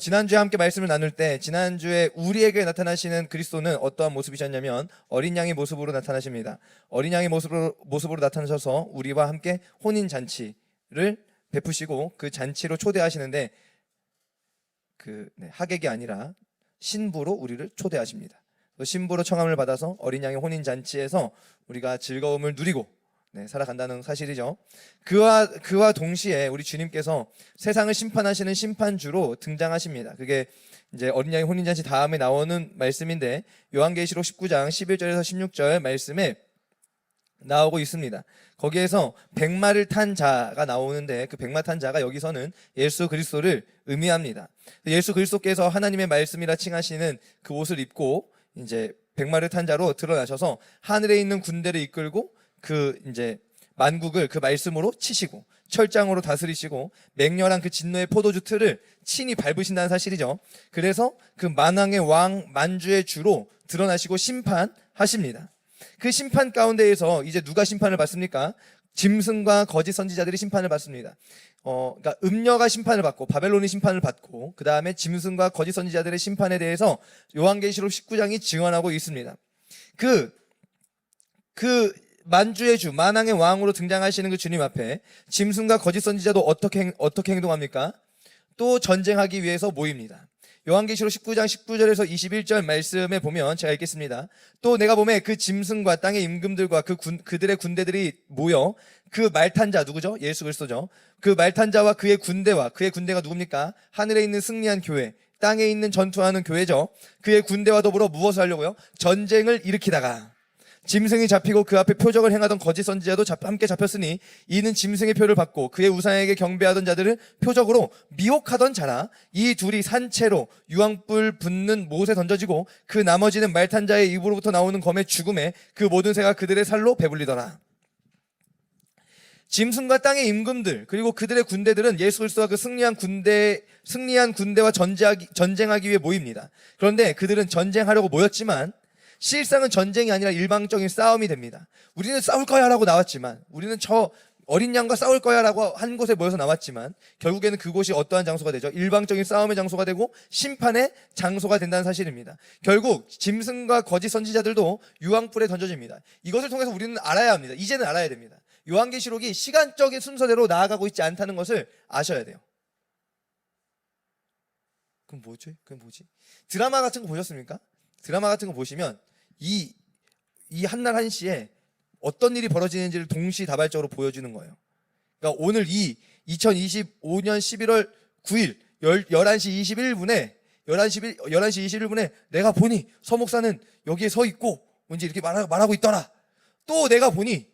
지난주에 함께 말씀을 나눌 때 지난주에 우리에게 나타나시는 그리스도는 어떠한 모습이셨냐면 어린 양의 모습으로 나타나십니다. 어린 양의 모습으로 나타나셔서 우리와 함께 혼인 잔치를 베푸시고 그 잔치로 초대하시는데 하객이 아니라 신부로 우리를 초대하십니다. 신부로 청함을 받아서 어린 양의 혼인 잔치에서 우리가 즐거움을 누리고 살아간다는 사실이죠. 그와 동시에 우리 주님께서 세상을 심판하시는 심판주로 등장하십니다. 그게 이제 어린 양의 혼인 잔치 다음에 나오는 말씀인데 요한계시록 19장 11절에서 16절 말씀에 나오고 있습니다. 거기에서 백마를 탄 자가 나오는데 그 백마 탄 자가 여기서는 예수 그리스도를 의미합니다. 예수 그리스도께서 하나님의 말씀이라 칭하시는 그 옷을 입고 이제 백마를 탄 자로 드러나셔서 하늘에 있는 군대를 이끌고 그 이제 만국을 그 말씀으로 치시고 철장으로 다스리시고 맹렬한 그 진노의 포도주 틀을 친히 밟으신다는 사실이죠. 그래서 그 만왕의 왕 만주의 주로 드러나시고 심판하십니다. 그 심판 가운데에서 이제 누가 심판을 받습니까? 짐승과 거짓 선지자들이 심판을 받습니다. 그러니까 음녀가 심판을 받고 바벨론이 심판을 받고 그 다음에 짐승과 거짓 선지자들의 심판에 대해서 요한계시록 19장이 증언하고 있습니다. 그 만주의 주, 만왕의 왕으로 등장하시는 그 주님 앞에 짐승과 거짓 선지자도 어떻게 행동합니까? 또 전쟁하기 위해서 모입니다. 요한계시록 19장 19절에서 21절 말씀에 보면 제가 읽겠습니다. 또 내가 보매 그 짐승과 땅의 임금들과 그들의 군대들이 모여 그 말탄 자 누구죠? 예수 그리스도죠. 그 말탄 자와 그의 군대가 누굽니까? 하늘에 있는 승리한 교회, 땅에 있는 전투하는 교회죠. 그의 군대와 더불어 무엇을 하려고요? 전쟁을 일으키다가 짐승이 잡히고 그 앞에 표적을 행하던 거짓 선지자도 함께 잡혔으니 이는 짐승의 표를 받고 그의 우상에게 경배하던 자들을 표적으로 미혹하던 자라. 이 둘이 산채로 유황불 붙는 못에 던져지고 그 나머지는 말탄 자의 입으로부터 나오는 검의 죽음에 그 모든 새가 그들의 살로 배불리더라. 짐승과 땅의 임금들 그리고 그들의 군대들은 예수 그리스도와 그 승리한 군대와 전쟁하기 위해 모입니다. 그런데 그들은 전쟁하려고 모였지만 실상은 전쟁이 아니라 일방적인 싸움이 됩니다. 우리는 싸울 거야 라고 나왔지만, 우리는 저 어린 양과 싸울 거야 라고 한 곳에 모여서 나왔지만 결국에는 그곳이 어떠한 장소가 되죠? 일방적인 싸움의 장소가 되고 심판의 장소가 된다는 사실입니다. 결국 짐승과 거짓 선지자들도 유황불에 던져집니다. 이것을 통해서 우리는 알아야 합니다. 이제는 알아야 됩니다. 요한계시록이 시간적인 순서대로 나아가고 있지 않다는 것을 아셔야 돼요. 그럼 뭐지? 드라마 같은 거 보셨습니까? 드라마 같은 거 보시면 이 한날 한시에 어떤 일이 벌어지는지를 동시다발적으로 보여주는 거예요. 그러니까 오늘 이 2025년 11월 9일 11시 21분에 내가 보니 서 목사는 여기에 서 있고 뭔지 이렇게 말하고 있더라. 또 내가 보니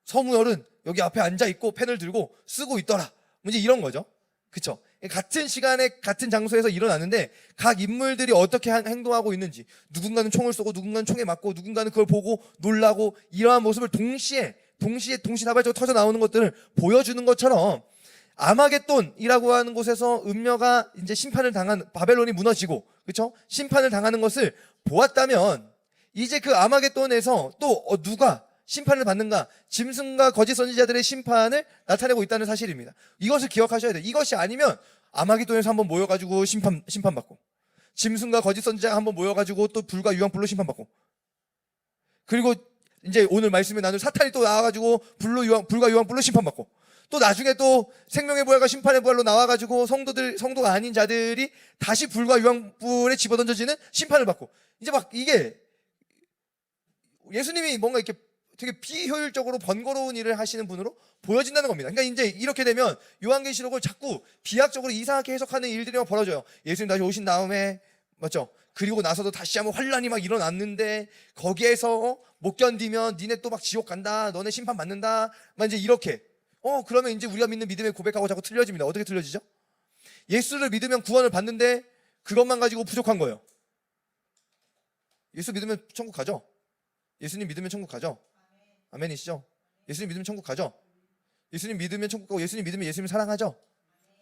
서무열은 여기 앞에 앉아 있고 펜을 들고 쓰고 있더라. 뭔지 이런 거죠. 그쵸? 같은 시간에 같은 장소에서 일어났는데 각 인물들이 어떻게 행동하고 있는지, 누군가는 총을 쏘고 누군가는 총에 맞고 누군가는 그걸 보고 놀라고 이러한 모습을 동시다발적으로 터져 나오는 것들을 보여주는 것처럼 아마겟돈이라고 하는 곳에서 음녀가 이제 심판을 당한 바벨론이 무너지고 그쵸? 심판을 당하는 것을 보았다면 이제 그 아마겟돈에서 또 누가 심판을 받는가? 짐승과 거짓 선지자들의 심판을 나타내고 있다는 사실입니다. 이것을 기억하셔야 돼요. 이것이 아니면 아마겟돈에서 한번 모여가지고 심판받고, 짐승과 거짓 선지자가 한번 모여가지고 또 불과 유황불로 심판받고, 그리고 이제 오늘 말씀에 나눌 사탄이 또 나와가지고 불과 유황불로 심판받고, 또 나중에 또 생명의 부활과 심판의 부활로 나와가지고 성도가 아닌 자들이 다시 불과 유황불에 집어던져지는 심판을 받고, 이제 막 이게 예수님이 뭔가 이렇게 되게 비효율적으로 번거로운 일을 하시는 분으로 보여진다는 겁니다. 그러니까 이제 이렇게 되면 요한계시록을 자꾸 비약적으로 이상하게 해석하는 일들이 막 벌어져요. 예수님 다시 오신 다음에, 맞죠? 그리고 나서도 다시 한번 환란이 막 일어났는데 거기에서 못 견디면 니네 또 막 지옥 간다, 너네 심판 받는다, 막 이제 이렇게. 그러면 이제 우리가 믿는 믿음의 고백하고 자꾸 틀려집니다. 어떻게 틀려지죠? 예수를 믿으면 구원을 받는데 그것만 가지고 부족한 거예요. 예수 믿으면 천국 가죠? 예수님 믿으면 천국 가죠? 아멘이시죠? 예수님 믿으면 천국 가죠? 예수님 믿으면 천국 가고, 예수님 믿으면 예수님 사랑하죠?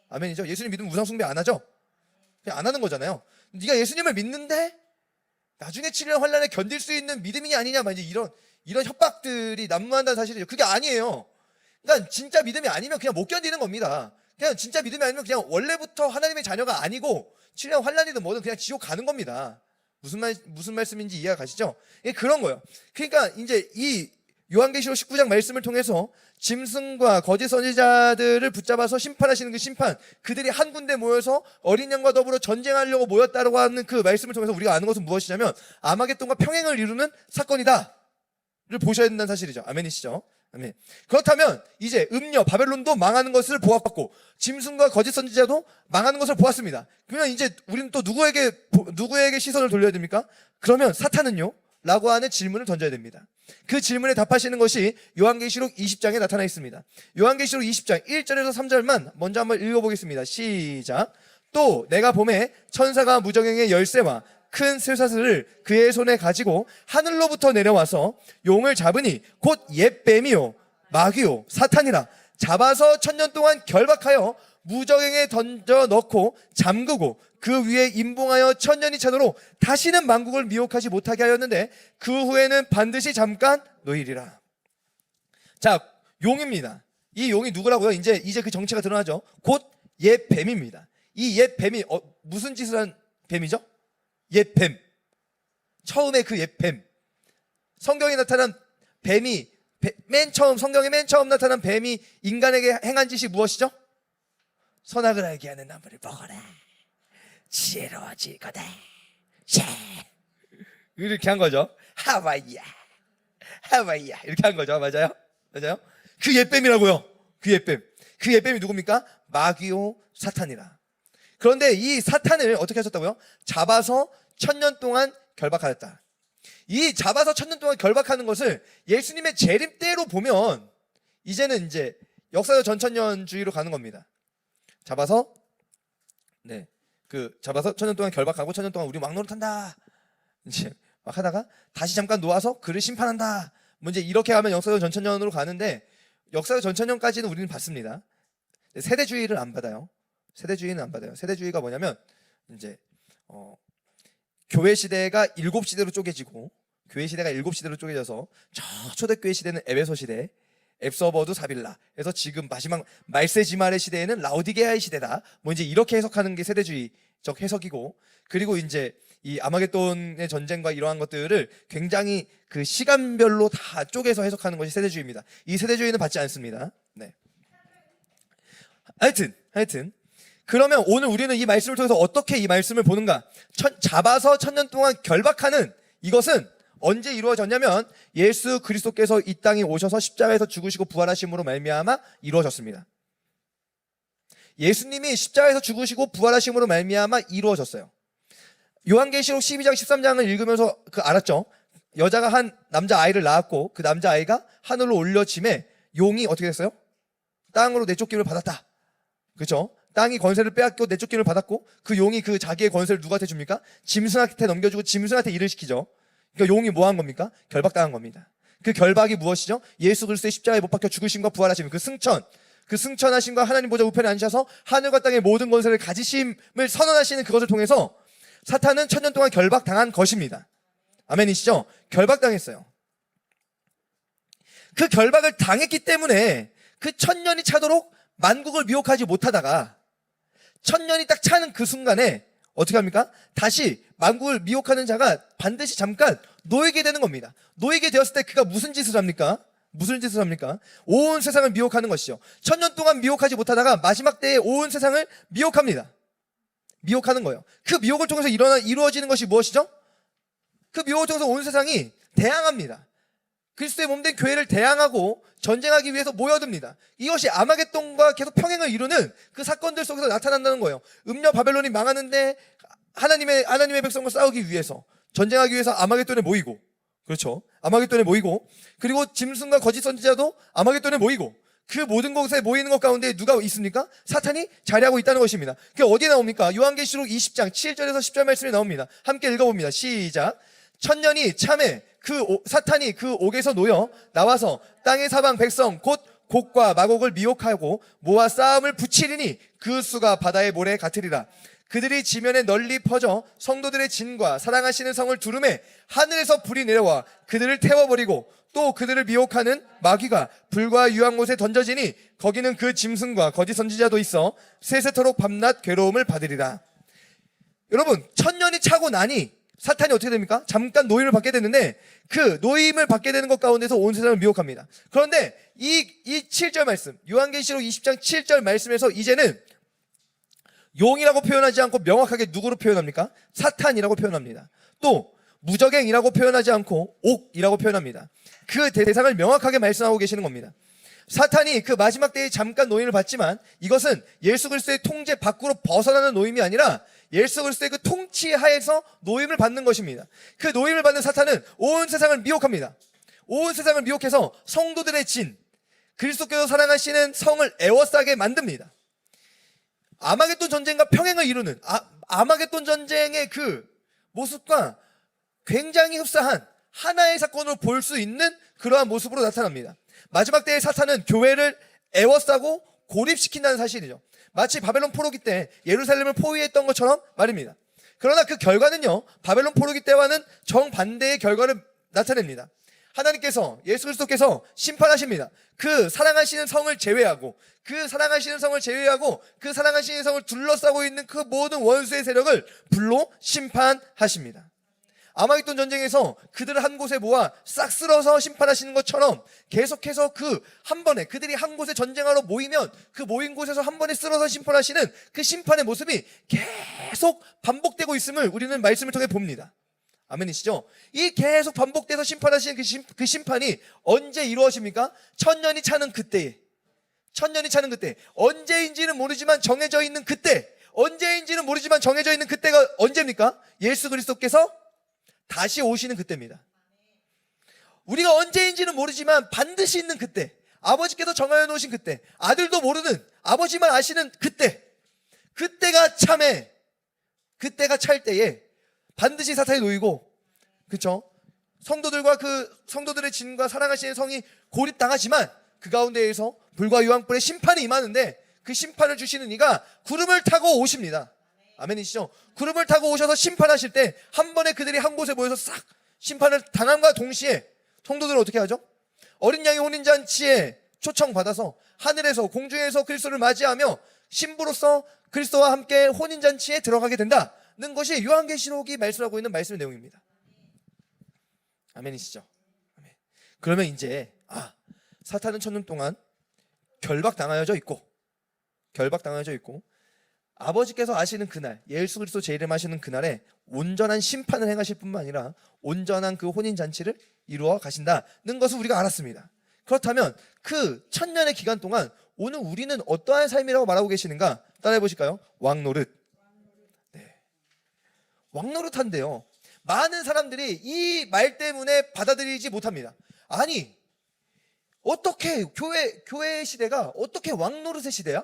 아멘이죠? 예수님 믿으면 우상숭배 안 하죠? 그냥 안 하는 거잖아요. 네가 예수님을 믿는데 나중에 치료한 환란에 견딜 수 있는 믿음이 아니냐, 막 이제 이런 협박들이 난무한다는 사실이죠. 그게 아니에요. 그러니까 진짜 믿음이 아니면 그냥 못 견디는 겁니다. 그냥 진짜 믿음이 아니면 그냥 원래부터 하나님의 자녀가 아니고 치료 환난이든 뭐든 그냥 지옥 가는 겁니다. 무슨 말씀인지 이해가 가시죠? 예, 그런 거예요. 그러니까 이제 이 요한계시록 19장 말씀을 통해서 짐승과 거짓 선지자들을 붙잡아서 심판하시는 그 심판, 그들이 한 군데 모여서 어린 양과 더불어 전쟁하려고 모였다고 하는 그 말씀을 통해서 우리가 아는 것은 무엇이냐면 아마겟돈과 평행을 이루는 사건이다를 보셔야 된다는 사실이죠. 아멘이시죠? 아멘. 그렇다면 이제 음녀 바벨론도 망하는 것을 보았고 짐승과 거짓 선지자도 망하는 것을 보았습니다. 그러면 이제 우리는 또 누구에게 시선을 돌려야 됩니까? 그러면 사탄은요? 라고 하는 질문을 던져야 됩니다. 그 질문에 답하시는 것이 요한계시록 20장에 나타나 있습니다. 요한계시록 20장 1절에서 3절만 먼저 한번 읽어보겠습니다. 시작. 또 내가 봄에 천사가 무저갱의 열쇠와 큰 쇠사슬을 그의 손에 가지고 하늘로부터 내려와서 용을 잡으니 곧 옛 뱀이요 마귀요 사탄이라 잡아서 1000년 동안 결박하여 무저갱에 던져 넣고 잠그고 그 위에 임봉하여 1000년이 차도록 다시는 만국을 미혹하지 못하게 하였는데 그 후에는 반드시 잠깐 놓이리라. 자, 용입니다. 이 용이 누구라고요? 이제 그 정체가 드러나죠. 곧 옛 뱀입니다. 이 옛 뱀이 무슨 짓을 한 뱀이죠? 옛 뱀. 처음에 그 옛 뱀. 성경에 나타난 뱀이 성경에 맨 처음 나타난 뱀이 인간에게 행한 짓이 무엇이죠? 선악을 알게 하는 나무를 먹어라. 지혜로워지거든. 이렇게 한 거죠. 하와이야 이렇게 한 거죠. 맞아요? 그 옛뱀이라고요. 그 옛뱀이 누굽니까? 마귀요 사탄이라. 그런데 이 사탄을 어떻게 하셨다고요? 잡아서 1000년 동안 결박하였다. 이 잡아서 1000년 동안 결박하는 것을 예수님의 재림 때로 보면 이제는 이제 역사적 전천년주의로 가는 겁니다. 잡아서 1000년 동안 결박하고 1000년 동안 우리 왕노릇한다. 이제 막 하다가 다시 잠깐 놓아서 그를 심판한다. 뭐 이제 이렇게 하면 역사적 전천년으로 가는데 역사적 전천년까지는 우리는 받습니다. 세대주의를 안 받아요. 세대주의는 안 받아요. 세대주의가 뭐냐면 이제 교회 시대가 7시대로 쪼개지고 교회 시대가 7시대로 쪼개져서 저 초대교회 시대는 에베소 시대, 앱서버드 사빌라. 그래서 지금 마지막 말세지말의 시대에는 라오디게아의 시대다. 뭐 이제 이렇게 해석하는 게 세대주의적 해석이고, 그리고 이제 이 아마겟돈의 전쟁과 이러한 것들을 굉장히 그 시간별로 다 쪼개서 해석하는 것이 세대주의입니다. 이 세대주의는 받지 않습니다. 네. 하여튼 그러면 오늘 우리는 이 말씀을 통해서 어떻게 이 말씀을 보는가? 잡아서 1000년 동안 결박하는 이것은 언제 이루어졌냐면 예수 그리스도께서 이 땅에 오셔서 십자가에서 죽으시고 부활하심으로 말미암아 이루어졌습니다. 예수님이 십자가에서 죽으시고 부활하심으로 말미암아 이루어졌어요. 요한계시록 12장 13장을 읽으면서 알았죠? 여자가 한 남자아이를 낳았고 그 남자아이가 하늘로 올려짐에 용이 어떻게 됐어요? 땅으로 내쫓김을 받았다. 그렇죠? 땅이 권세를 빼앗고 내쫓김을 받았고 그 용이 그 자기의 권세를 누구한테 줍니까? 짐승한테 넘겨주고 짐승한테 일을 시키죠. 그러니까 용이 뭐 한 겁니까? 결박당한 겁니다. 그 결박이 무엇이죠? 예수 그리스도의 십자가에 못 박혀 죽으심과 부활하심, 그 승천하심과 하나님 보좌 우편에 앉으셔서 하늘과 땅의 모든 권세를 가지심을 선언하시는 그것을 통해서 사탄은 1000년 동안 결박당한 것입니다. 아멘이시죠? 결박당했어요. 그 결박을 당했기 때문에 그 1000년이 차도록 만국을 미혹하지 못하다가 1000년이 딱 차는 그 순간에 어떻게 합니까? 다시 만국을 미혹하는 자가 반드시 잠깐 놓이게 되는 겁니다. 놓이게 되었을 때 그가 무슨 짓을 합니까? 온 세상을 미혹하는 것이죠. 1000년 동안 미혹하지 못하다가 마지막 때에 온 세상을 미혹합니다. 미혹하는 거예요. 그 미혹을 통해서 이루어지는 것이 무엇이죠? 그 미혹을 통해서 온 세상이 대항합니다. 그리스도의 몸된 교회를 대항하고 전쟁하기 위해서 모여듭니다. 이것이 아마겟돈과 계속 평행을 이루는 그 사건들 속에서 나타난다는 거예요. 음녀 바벨론이 망하는데 하나님의 백성과 싸우기 위해서, 전쟁하기 위해서 아마겟돈에 모이고, 그렇죠? 아마겟돈에 모이고, 그리고 짐승과 거짓 선지자도 아마겟돈에 모이고, 그 모든 곳에 모이는 것 가운데 누가 있습니까? 사탄이 자리하고 있다는 것입니다. 그게 어디에 나옵니까? 요한계시록 20장 7절에서 10절 말씀이 나옵니다. 함께 읽어봅니다. 시작. 1000년이 참에 사탄이 그 옥에서 놓여 나와서 땅의 사방 백성 곧 곡과 마곡을 미혹하고 모아 싸움을 붙이리니 그 수가 바다의 모래 같으리라. 그들이 지면에 널리 퍼져 성도들의 진과 사랑하시는 성을 두름에 하늘에서 불이 내려와 그들을 태워버리고 또 그들을 미혹하는 마귀가 불과 유황 못에 던져지니 거기는 그 짐승과 거짓 선지자도 있어 세세토록 밤낮 괴로움을 받으리라. 여러분, 천년이 차고 나니 사탄이 어떻게 됩니까? 잠깐 노임을 받게 되는데 그 노임을 받게 되는 것 가운데서 온 세상을 미혹합니다. 그런데 이 7절 말씀, 요한계시록 20장 7절 말씀에서 이제는 용이라고 표현하지 않고 명확하게 누구로 표현합니까? 사탄이라고 표현합니다. 또 무적행이라고 표현하지 않고 옥이라고 표현합니다. 그 대상을 명확하게 말씀하고 계시는 겁니다. 사탄이 그 마지막 때에 잠깐 노임을 받지만 이것은 예수 그리스도의 통제 밖으로 벗어나는 노임이 아니라 예수 그리스도의 그 통치 하에서 노임을 받는 것입니다. 그 노임을 받는 사탄은 온 세상을 미혹합니다. 온 세상을 미혹해서 성도들의 진, 그리스도께서 사랑하시는 성을 애워싸게 만듭니다. 아마겟돈 전쟁과 평행을 이루는 아마겟돈 전쟁의 그 모습과 굉장히 흡사한 하나의 사건으로 볼 수 있는 그러한 모습으로 나타납니다. 마지막 때의 사탄은 교회를 애워싸고 고립시킨다는 사실이죠. 마치 바벨론 포로기 때 예루살렘을 포위했던 것처럼 말입니다. 그러나 그 결과는요, 바벨론 포로기 때와는 정반대의 결과를 나타냅니다. 하나님께서, 예수 그리스도께서 심판하십니다. 그 사랑하시는 성을 제외하고 그 사랑하시는 성을 둘러싸고 있는 그 모든 원수의 세력을 불로 심판하십니다. 아마겟돈 전쟁에서 그들을 한 곳에 모아 싹 쓸어서 심판하시는 것처럼 계속해서 그 한 번에 그들이 한 곳에 전쟁하러 모이면 그 모인 곳에서 한 번에 쓸어서 심판하시는 그 심판의 모습이 계속 반복되고 있음을 우리는 말씀을 통해 봅니다. 아멘이시죠? 이 계속 반복돼서 심판하시는 그 심판이 언제 이루어집니까? 천년이 차는 그때에. 언제인지는 모르지만 정해져 있는 그때. 언제인지는 모르지만 정해져 있는 그때가 언제입니까? 예수 그리스도께서 다시 오시는 그때입니다. 우리가 언제인지는 모르지만 반드시 있는 그때, 아버지께서 정하여 놓으신 그때, 아들도 모르는 아버지만 아시는 그때가 참해. 그때가 찰 때에 반드시 사탄이 놓이고, 그렇죠? 성도들과 그 성도들의 진과 사랑하시는 성이 고립당하지만 그 가운데에서 불과 유황불의 심판이 임하는데 그 심판을 주시는 이가 구름을 타고 오십니다. 아멘이시죠? 구름을 타고 오셔서 심판하실 때 한 번에 그들이 한 곳에 모여서 싹 심판을 당함과 동시에 성도들은 어떻게 하죠? 어린 양의 혼인잔치에 초청받아서 하늘에서 공중에서 그리스도를 맞이하며 신부로서 그리스도와 함께 혼인잔치에 들어가게 된다는 것이 요한계시록이 말씀하고 있는 말씀의 내용입니다. 아멘이시죠? 아멘. 그러면 이제 사탄은 천년 동안 결박당하여져 있고 아버지께서 아시는 그날, 예수 그리스도 제 이름 하시는 그날에 온전한 심판을 행하실 뿐만 아니라 온전한 그 혼인잔치를 이루어 가신다는 것을 우리가 알았습니다. 그렇다면 그 천년의 기간 동안 오늘 우리는 어떠한 삶이라고 말하고 계시는가? 따라해 보실까요? 왕노릇. 네. 왕노릇한데요. 많은 사람들이 이 말 때문에 받아들이지 못합니다. 아니, 어떻게 교회 시대가 어떻게 왕노릇의 시대야?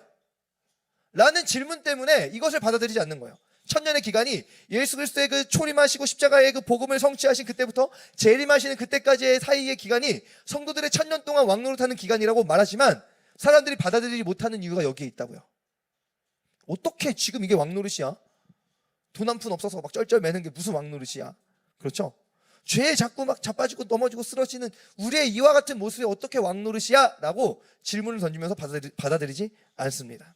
라는 질문 때문에 이것을 받아들이지 않는 거예요. 천년의 기간이 예수 그리스도의 그 초림하시고 십자가의 그 복음을 성취하신 그때부터 재림하시는 그때까지의 사이의 기간이 성도들의 천년 동안 왕노릇하는 기간이라고 말하지만 사람들이 받아들이지 못하는 이유가 여기에 있다고요. 어떻게 지금 이게 왕노릇이야? 돈 한 푼 없어서 막 쩔쩔 매는 게 무슨 왕노릇이야? 그렇죠? 죄에 자꾸 막 자빠지고 넘어지고 쓰러지는 우리의 이와 같은 모습이 어떻게 왕노릇이야? 라고 질문을 던지면서 받아들이지 않습니다.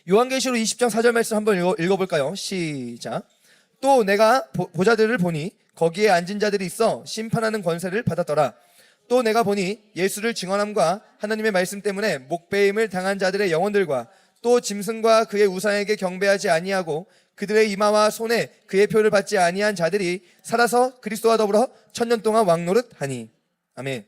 요한계시록 20장 4절 말씀 한번 읽어볼까요? 시작. 또 내가 보좌들을 보니 거기에 앉은 자들이 있어 심판하는 권세를 받았더라. 또 내가 보니 예수를 증언함과 하나님의 말씀 때문에 목배임을 당한 자들의 영혼들과 또 짐승과 그의 우상에게 경배하지 아니하고 그들의 이마와 손에 그의 표를 받지 아니한 자들이 살아서 그리스도와 더불어 천년 동안 왕노릇하니. 아멘.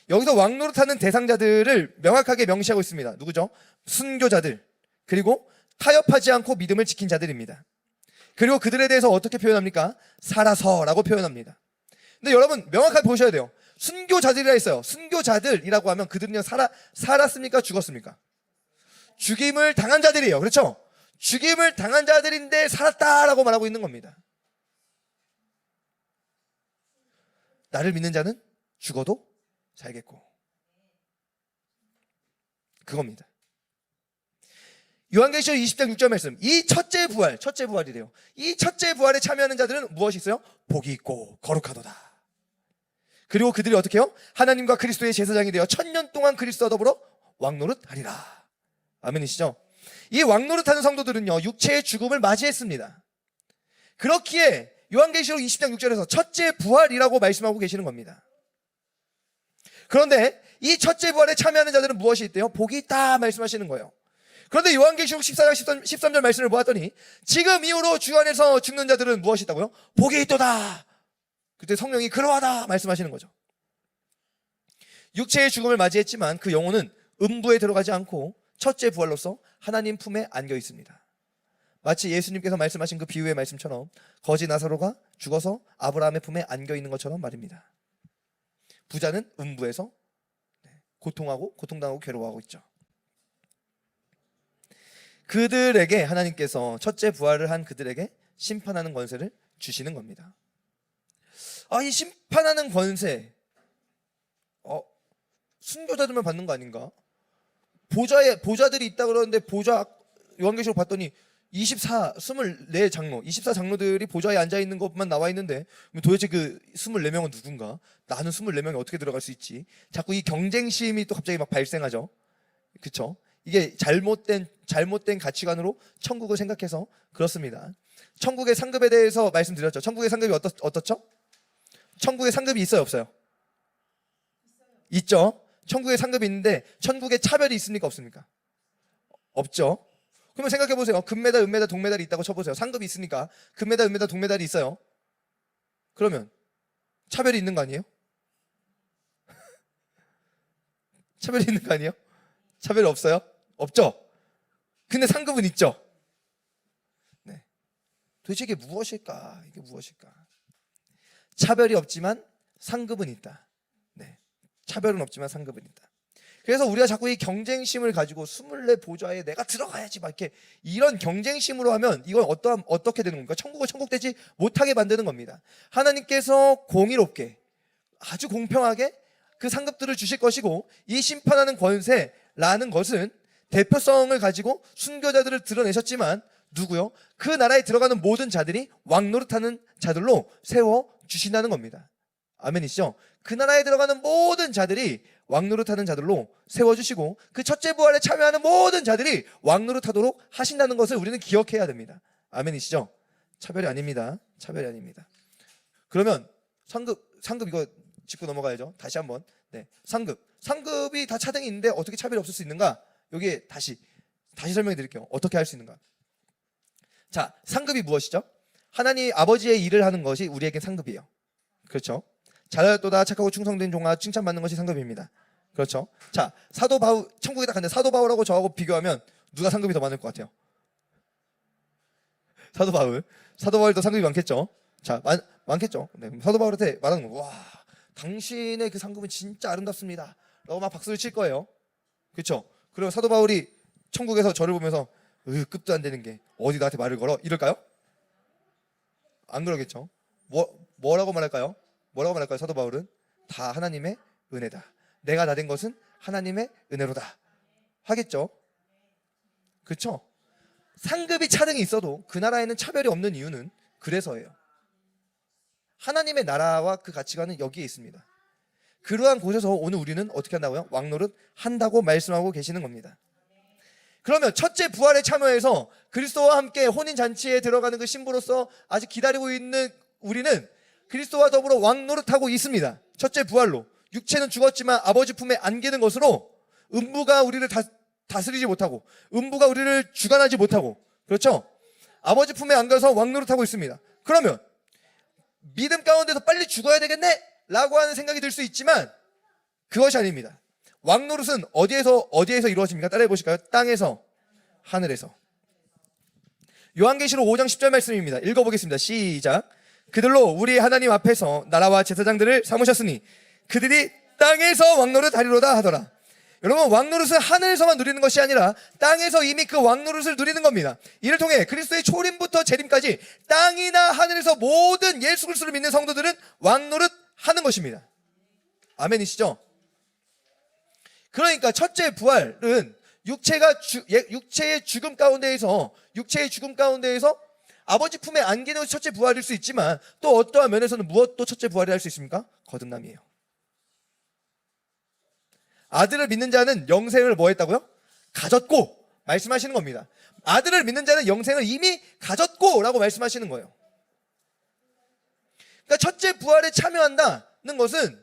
여기서 왕노릇하는 대상자들을 명확하게 명시하고 있습니다. 누구죠? 순교자들, 그리고 타협하지 않고 믿음을 지킨 자들입니다. 그리고 그들에 대해서 어떻게 표현합니까? 살아서라고 표현합니다. 근데 여러분 명확하게 보셔야 돼요. 순교자들이라 했어요. 순교자들이라고 하면 그들은요 살았습니까? 죽었습니까? 죽임을 당한 자들이에요. 그렇죠? 죽임을 당한 자들인데 살았다라고 말하고 있는 겁니다. 나를 믿는 자는 죽어도 살겠고, 그겁니다. 요한계시록 20장 6절 말씀. 이 첫째 부활이래요. 이 첫째 부활에 참여하는 자들은 무엇이 있어요? 복이 있고 거룩하도다. 그리고 그들이 어떻게 해요? 하나님과 그리스도의 제사장이 되어 1000년 동안 그리스도와 더불어 왕노릇하리라. 아멘이시죠? 이 왕노릇하는 성도들은요, 육체의 죽음을 맞이했습니다. 그렇기에 요한계시록 20장 6절에서 첫째 부활이라고 말씀하고 계시는 겁니다. 그런데 이 첫째 부활에 참여하는 자들은 무엇이 있대요? 복이 있다 말씀하시는 거예요. 그런데 요한계시록 14장 13절 말씀을 보았더니 지금 이후로 주 안에서 죽는 자들은 무엇이 있다고요? 복이 있도다. 그때 성령이 그러하다 말씀하시는 거죠. 육체의 죽음을 맞이했지만 그 영혼은 음부에 들어가지 않고 첫째 부활로서 하나님 품에 안겨 있습니다. 마치 예수님께서 말씀하신 그 비유의 말씀처럼 거지 나사로가 죽어서 아브라함의 품에 안겨 있는 것처럼 말입니다. 부자는 음부에서 고통당하고 괴로워하고 있죠. 그들에게 하나님께서 첫째 부활을 한 그들에게 심판하는 권세를 주시는 겁니다. 이 심판하는 권세, 순교자들만 받는 거 아닌가? 보좌들이 있다 그러는데 요한계시록 봤더니 24장로들이 보좌에 앉아 있는 것만 나와 있는데 도대체 그 24명은 누군가? 나는 24명이 어떻게 들어갈 수 있지? 자꾸 이 경쟁심이 또 갑자기 막 발생하죠. 그쵸? 이게 잘못된 가치관으로 천국을 생각해서 그렇습니다. 천국의 상급에 대해서 말씀드렸죠. 천국의 상급이 어떻죠? 천국의 상급이 있어요, 없어요? 있죠. 천국의 상급이 있는데 천국에 차별이 있습니까, 없습니까? 없죠. 그러면 생각해 보세요. 금메달, 은메달, 동메달이 있다고 쳐보세요. 상급이 있으니까 금메달, 은메달, 동메달이 있어요. 그러면 차별이 있는 거 아니에요? 차별이 있는 거 아니에요? 차별이 없어요? 없죠. 근데 상급은 있죠. 네. 도대체 이게 무엇일까? 차별이 없지만 상급은 있다. 네. 차별은 없지만 상급은 있다. 그래서 우리가 자꾸 이 경쟁심을 가지고 24 보좌에 내가 들어가야지 막 이렇게 이런 경쟁심으로 하면 이건 어떻게 되는 겁니까? 천국을 천국되지 못하게 만드는 겁니다. 하나님께서 공의롭게 아주 공평하게 그 상급들을 주실 것이고, 이 심판하는 권세라는 것은 대표성을 가지고 순교자들을 드러내셨지만 누구요? 그 나라에 들어가는 모든 자들이 왕노릇하는 자들로 세워 주신다는 겁니다. 아멘이시죠? 그 나라에 들어가는 모든 자들이 왕노릇하는 자들로 세워주시고 그 첫째 부활에 참여하는 모든 자들이 왕노릇하도록 하신다는 것을 우리는 기억해야 됩니다. 아멘이시죠? 차별이 아닙니다. 그러면 상급 이거 짚고 넘어가야죠. 다시 한번. 네, 상급이 다 차등이 있는데 어떻게 차별이 없을 수 있는가? 여기에 다시 설명해 드릴게요. 어떻게 할 수 있는가? 자, 상급이 무엇이죠? 하나님 아버지의 일을 하는 것이 우리에겐 상급이에요. 그렇죠? 잘하였도다 착하고 충성된 종아 칭찬받는 것이 상급입니다. 그렇죠? 자, 사도 바울, 천국에 딱 갔는데 사도 바울하고 저하고 비교하면 누가 상급이 더 많을 것 같아요? 사도 바울도 상급이 많겠죠? 자, 많겠죠? 네, 사도 바울한테 말하는 거, 와, 당신의 그 상급은 진짜 아름답습니다 라고 막 박수를 칠 거예요. 그렇죠? 그리고 사도 바울이 천국에서 저를 보면서 급도 안 되는 게 어디 나한테 말을 걸어? 이럴까요? 안 그러겠죠? 뭐라고 말할까요? 사도 바울은 다 하나님의 은혜다. 내가 나 된 것은 하나님의 은혜로다. 하겠죠? 그렇죠? 상급이 차등이 있어도 그 나라에는 차별이 없는 이유는 그래서예요. 하나님의 나라와 그 가치관은 여기에 있습니다. 그러한 곳에서 오늘 우리는 어떻게 한다고요? 왕노릇 한다고 말씀하고 계시는 겁니다. 그러면 첫째 부활에 참여해서 그리스도와 함께 혼인잔치에 들어가는 그 신부로서 아직 기다리고 있는 우리는 그리스도와 더불어 왕노릇하고 있습니다. 첫째 부활로 육체는 죽었지만 아버지 품에 안기는 것으로 음부가 우리를 다스리지 못하고 음부가 우리를 주관하지 못하고, 그렇죠? 아버지 품에 안겨서 왕노릇하고 있습니다. 그러면 믿음 가운데서 빨리 죽어야 되겠네? 라고 하는 생각이 들 수 있지만 그것이 아닙니다. 왕노릇은 어디에서 이루어집니까? 따라해 보실까요? 땅에서, 하늘에서. 요한계시록 5장 10절 말씀입니다. 읽어보겠습니다. 시작. 그들로 우리 하나님 앞에서 나라와 제사장들을 삼으셨으니 그들이 땅에서 왕노릇 하리로다 하더라. 여러분, 왕노릇은 하늘에서만 누리는 것이 아니라 땅에서 이미 그 왕노릇을 누리는 겁니다. 이를 통해 그리스도의 초림부터 재림까지 땅이나 하늘에서 모든 예수 그리스도를 믿는 성도들은 왕노릇 하는 것입니다. 아멘이시죠? 그러니까 첫째 부활은 육체의 죽음 가운데에서 아버지 품에 안기는 것이 첫째 부활일 수 있지만 또 어떠한 면에서는 무엇도 첫째 부활이 할 수 있습니까? 거듭남이에요. 아들을 믿는 자는 영생을 뭐 했다고요? 가졌고 말씀하시는 겁니다. 아들을 믿는 자는 영생을 이미 가졌고 라고 말씀하시는 거예요. 그러니까 첫째 부활에 참여한다는 것은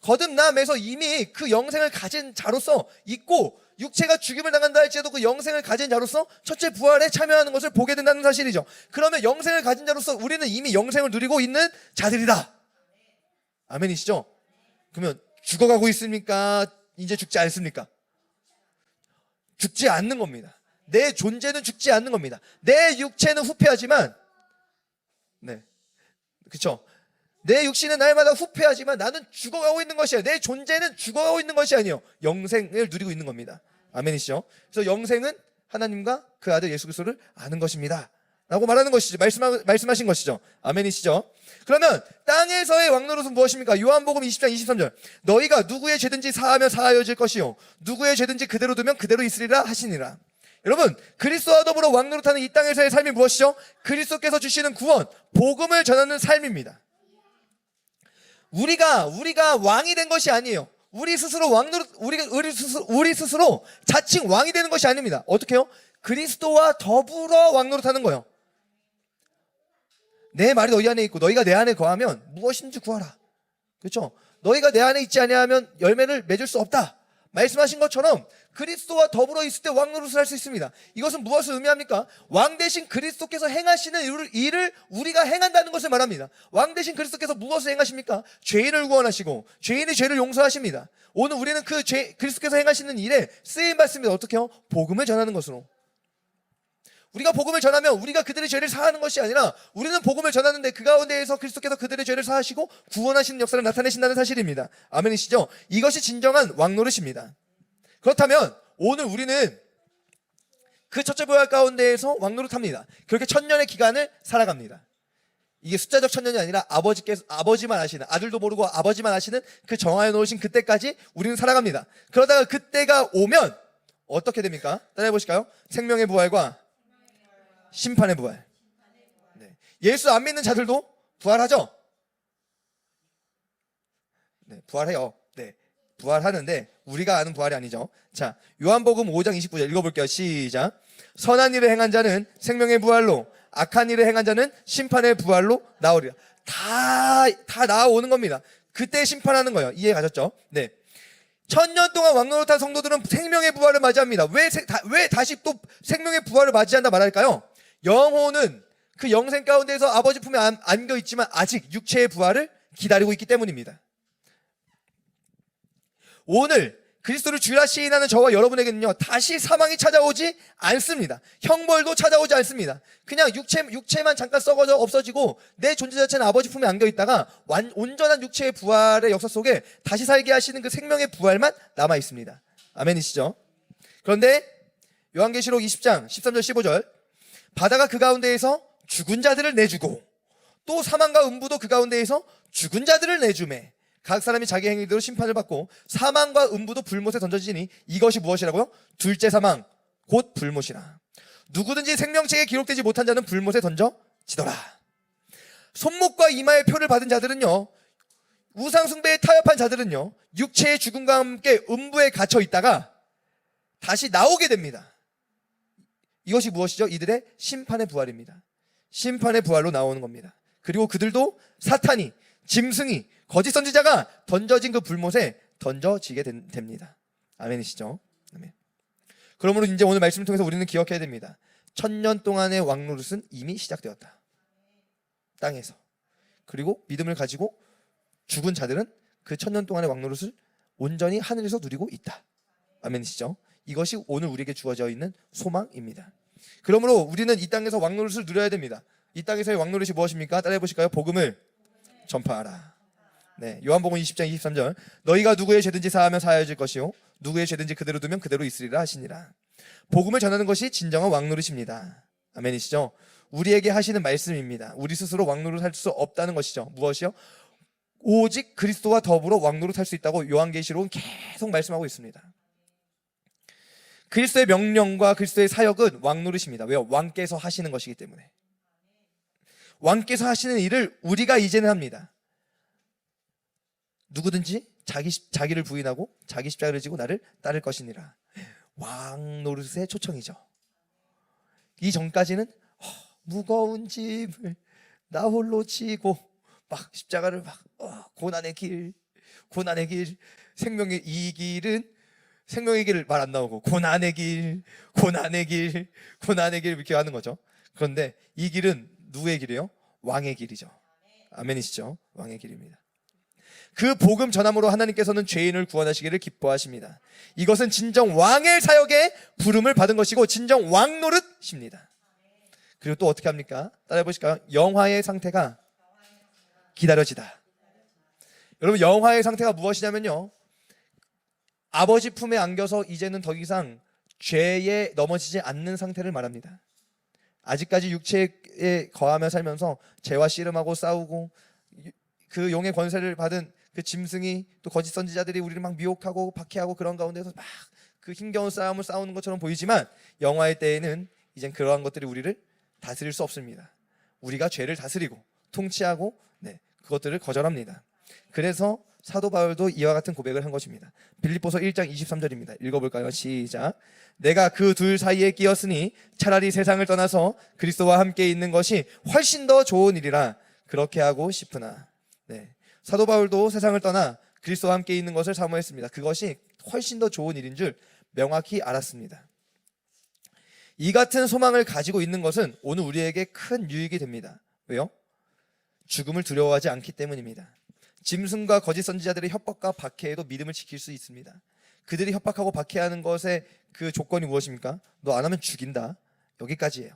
거듭남에서 이미 그 영생을 가진 자로서 있고 육체가 죽임을 당한다 할지라도 그 영생을 가진 자로서 첫째 부활에 참여하는 것을 보게 된다는 사실이죠. 그러면 영생을 가진 자로서 우리는 이미 영생을 누리고 있는 자들이다. 아멘이시죠? 그러면 죽어가고 있습니까? 이제 죽지 않습니까? 죽지 않는 겁니다. 내 존재는 죽지 않는 겁니다. 내 육체는 후패하지만, 그쵸? 내 육신은 날마다 후패하지만 나는 죽어가고 있는 것이 아니에요. 내 존재는 죽어가고 있는 것이 아니에요. 영생을 누리고 있는 겁니다. 아멘이시죠? 그래서 영생은 하나님과 그 아들 예수 그리스도를 아는 것입니다. 라고 말하는 것이죠. 말씀하신 것이죠. 아멘이시죠? 그러면 땅에서의 왕노릇은 무엇입니까? 요한복음 20장 23절. 너희가 누구의 죄든지 사하면 사하여질 것이요 누구의 죄든지 그대로 두면 그대로 있으리라 하시니라. 여러분, 그리스도와 더불어 왕노릇하는 이 땅에서의 삶이 무엇이죠? 그리스도께서 주시는 구원, 복음을 전하는 삶입니다. 우리가 왕이 된 것이 아니에요. 우리 스스로 자칭 왕이 되는 것이 아닙니다. 어떻게 해요? 그리스도와 더불어 왕노릇하는 거예요. 내 말이 너희 안에 있고 너희가 내 안에 거하면 무엇인지 구하라. 그렇죠? 너희가 내 안에 있지 아니하면 열매를 맺을 수 없다. 말씀하신 것처럼 그리스도와 더불어 있을 때 왕노릇을 할 수 있습니다. 이것은 무엇을 의미합니까? 왕 대신 그리스도께서 행하시는 일을 우리가 행한다는 것을 말합니다. 왕 대신 그리스도께서 무엇을 행하십니까? 죄인을 구원하시고 죄인의 죄를 용서하십니다. 오늘 우리는 그리스도께서 행하시는 일에 쓰임 받습니다. 어떻게 해요? 복음을 전하는 것으로. 우리가 복음을 전하면 우리가 그들의 죄를 사하는 것이 아니라 우리는 복음을 전하는데 그 가운데에서 그리스도께서 그들의 죄를 사하시고 구원하시는 역사를 나타내신다는 사실입니다. 아멘이시죠? 이것이 진정한 왕노릇입니다. 그렇다면 오늘 우리는 그 첫째 부활 가운데에서 왕노릇합니다. 그렇게 천년의 기간을 살아갑니다. 이게 숫자적 천년이 아니라 아버지만 아시는, 아들도 모르고 아버지만 아시는 그 정하여 놓으신 그때까지 우리는 살아갑니다. 그러다가 그때가 오면 어떻게 됩니까? 따라해 보실까요? 생명의 부활과 심판의 부활. 예수 안 믿는 자들도 부활하죠? 부활해요. 부활하는데 우리가 아는 부활이 아니죠. 자, 요한복음 5장 29절 읽어볼게요. 시작. 선한 일을 행한 자는 생명의 부활로, 악한 일을 행한 자는 심판의 부활로 나오리라. 다 나오는 겁니다. 그때 심판하는 거예요. 이해 가셨죠? 네. 1000년 동안 왕노릇한 성도들은 생명의 부활을 맞이합니다. 왜 다시 또 생명의 부활을 맞이한다 말할까요? 영혼은 그 영생 가운데서 아버지 품에 안겨 있지만 아직 육체의 부활을 기다리고 있기 때문입니다. 오늘 그리스도를 주라 시인하는 저와 여러분에게는요, 다시 사망이 찾아오지 않습니다. 형벌도 찾아오지 않습니다. 그냥 육체만 잠깐 썩어져 없어지고 내 존재 자체는 아버지 품에 안겨 있다가 온전한 육체의 부활의 역사 속에 다시 살게 하시는 그 생명의 부활만 남아 있습니다. 아멘이시죠? 그런데 요한계시록 20장 13절 15절 바다가 그 가운데에서 죽은 자들을 내주고 또 사망과 음부도 그 가운데에서 죽은 자들을 내주매 각 사람이 자기 행위대로 심판을 받고 사망과 음부도 불못에 던져지니 이것이 무엇이라고요? 둘째 사망 곧 불못이라. 누구든지 생명책에 기록되지 못한 자는 불못에 던져지더라. 손목과 이마에 표를 받은 자들은요, 우상 숭배에 타협한 자들은요, 육체의 죽음과 함께 음부에 갇혀 있다가 다시 나오게 됩니다. 이것이 무엇이죠? 이들의 심판의 부활입니다. 심판의 부활로 나오는 겁니다. 그리고 그들도 사탄이, 짐승이, 거짓 선지자가 던져진 그 불못에 던져지게 됩니다. 아멘이시죠? 아멘. 그러므로 이제 오늘 말씀을 통해서 우리는 기억해야 됩니다. 1000년 동안의 왕노릇은 이미 시작되었다. 땅에서. 그리고 믿음을 가지고 죽은 자들은 그 1000년 동안의 왕노릇을 온전히 하늘에서 누리고 있다. 아멘이시죠? 이것이 오늘 우리에게 주어져 있는 소망입니다. 그러므로 우리는 이 땅에서 왕노릇을 누려야 됩니다. 이 땅에서의 왕노릇이 무엇입니까? 따라해 보실까요? 복음을 전파하라. 요한복음 20장 23절 너희가 누구의 죄든지 사하면 사하여질 것이요 누구의 죄든지 그대로 두면 그대로 있으리라 하시니라. 복음을 전하는 것이 진정한 왕노릇입니다. 아멘이시죠? 우리에게 하시는 말씀입니다. 우리 스스로 왕노릇 할 수 없다는 것이죠. 무엇이요? 오직 그리스도와 더불어 왕노릇 할 수 있다고 요한계시록은 계속 말씀하고 있습니다. 그리스도의 명령과 그리스도의 사역은 왕 노릇입니다. 왜요? 왕께서 하시는 것이기 때문에. 왕께서 하시는 일을 우리가 이제는 합니다. 누구든지 자기를 부인하고 자기 십자가를 지고 나를 따를 것이니라. 왕 노릇의 초청이죠. 이전까지는 무거운 짐을 나 홀로 지고 막 십자가를 막 고난의 길 생명의 이 길은 생명의 길을 말 안 나오고 고난의 길 이렇게 하는 거죠. 그런데 이 길은 누구의 길이에요? 왕의 길이죠. 아멘이시죠? 왕의 길입니다. 그 복음 전함으로 하나님께서는 죄인을 구원하시기를 기뻐하십니다. 이것은 진정 왕의 사역에 부름을 받은 것이고 진정 왕 노릇입니다. 그리고 또 어떻게 합니까? 따라해 보실까요? 영화의 상태가 기다려지다. 여러분, 영화의 상태가 무엇이냐면요, 아버지 품에 안겨서 이제는 더 이상 죄에 넘어지지 않는 상태를 말합니다. 아직까지 육체에 거하며 살면서 죄와 씨름하고 싸우고 그 용의 권세를 받은 그 짐승이 또 거짓 선지자들이 우리를 막 미혹하고 박해하고 그런 가운데서 막 그 힘겨운 싸움을 싸우는 것처럼 보이지만 영화의 때에는 이젠 그러한 것들이 우리를 다스릴 수 없습니다. 우리가 죄를 다스리고 통치하고 그것들을 거절합니다. 그래서 사도 바울도 이와 같은 고백을 한 것입니다. 빌립보서 1장 23절입니다. 읽어볼까요? 시작. 내가 그 둘 사이에 끼었으니 차라리 세상을 떠나서 그리스도와 함께 있는 것이 훨씬 더 좋은 일이라 그렇게 하고 싶으나. 사도 바울도 세상을 떠나 그리스도와 함께 있는 것을 사모했습니다. 그것이 훨씬 더 좋은 일인 줄 명확히 알았습니다. 이 같은 소망을 가지고 있는 것은 오늘 우리에게 큰 유익이 됩니다. 왜요? 죽음을 두려워하지 않기 때문입니다. 짐승과 거짓 선지자들의 협박과 박해에도 믿음을 지킬 수 있습니다. 그들이 협박하고 박해하는 것의 그 조건이 무엇입니까? 너 안 하면 죽인다. 여기까지예요.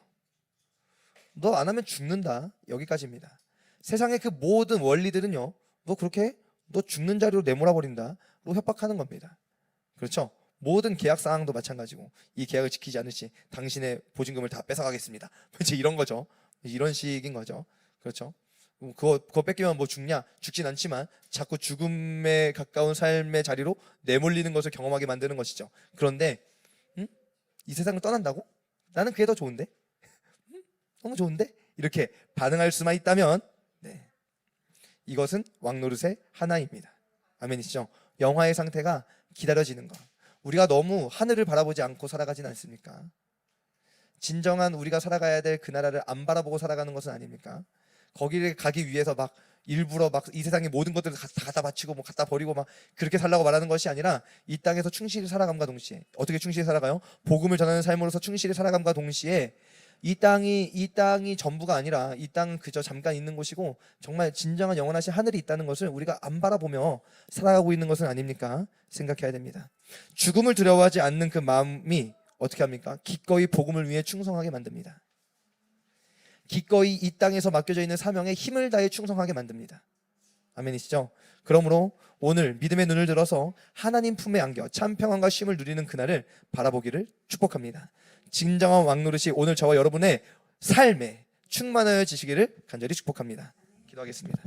너 안 하면 죽는다. 여기까지입니다. 세상의 그 모든 원리들은요, 너 그렇게 해? 너 죽는 자리로 내몰아 버린다. 로 협박하는 겁니다. 그렇죠? 모든 계약 사항도 마찬가지고 이 계약을 지키지 않을 시 당신의 보증금을 다 뺏어가겠습니다. 이제 이런 거죠. 이런 식인 거죠. 그렇죠? 그거 뺏기면 뭐 죽냐? 죽진 않지만 자꾸 죽음에 가까운 삶의 자리로 내몰리는 것을 경험하게 만드는 것이죠. 그런데 이 세상을 떠난다고? 나는 그게 더 좋은데? 너무 좋은데? 이렇게 반응할 수만 있다면 이것은 왕노릇의 하나입니다. 아멘이시죠? 영화의 상태가 기다려지는 것. 우리가 너무 하늘을 바라보지 않고 살아가진 않습니까? 진정한 우리가 살아가야 될 그 나라를 안 바라보고 살아가는 것은 아닙니까? 거기를 가기 위해서 막 일부러 막 이 세상의 모든 것들을 다 갖다 바치고 뭐 갖다 버리고 막 그렇게 살라고 말하는 것이 아니라 이 땅에서 충실히 살아감과 동시에 어떻게 충실히 살아가요? 복음을 전하는 삶으로서 충실히 살아감과 동시에 이 땅이 전부가 아니라 이 땅은 그저 잠깐 있는 곳이고 정말 진정한 영원하신 하늘이 있다는 것을 우리가 안 바라보며 살아가고 있는 것은 아닙니까? 생각해야 됩니다. 죽음을 두려워하지 않는 그 마음이 어떻게 합니까? 기꺼이 복음을 위해 충성하게 만듭니다. 기꺼이 이 땅에서 맡겨져 있는 사명에 힘을 다해 충성하게 만듭니다. 아멘이시죠? 그러므로 오늘 믿음의 눈을 들어서 하나님 품에 안겨 참 평안과 쉼을 누리는 그날을 바라보기를 축복합니다. 진정한 왕노릇이 오늘 저와 여러분의 삶에 충만하여지시기를 간절히 축복합니다. 기도하겠습니다.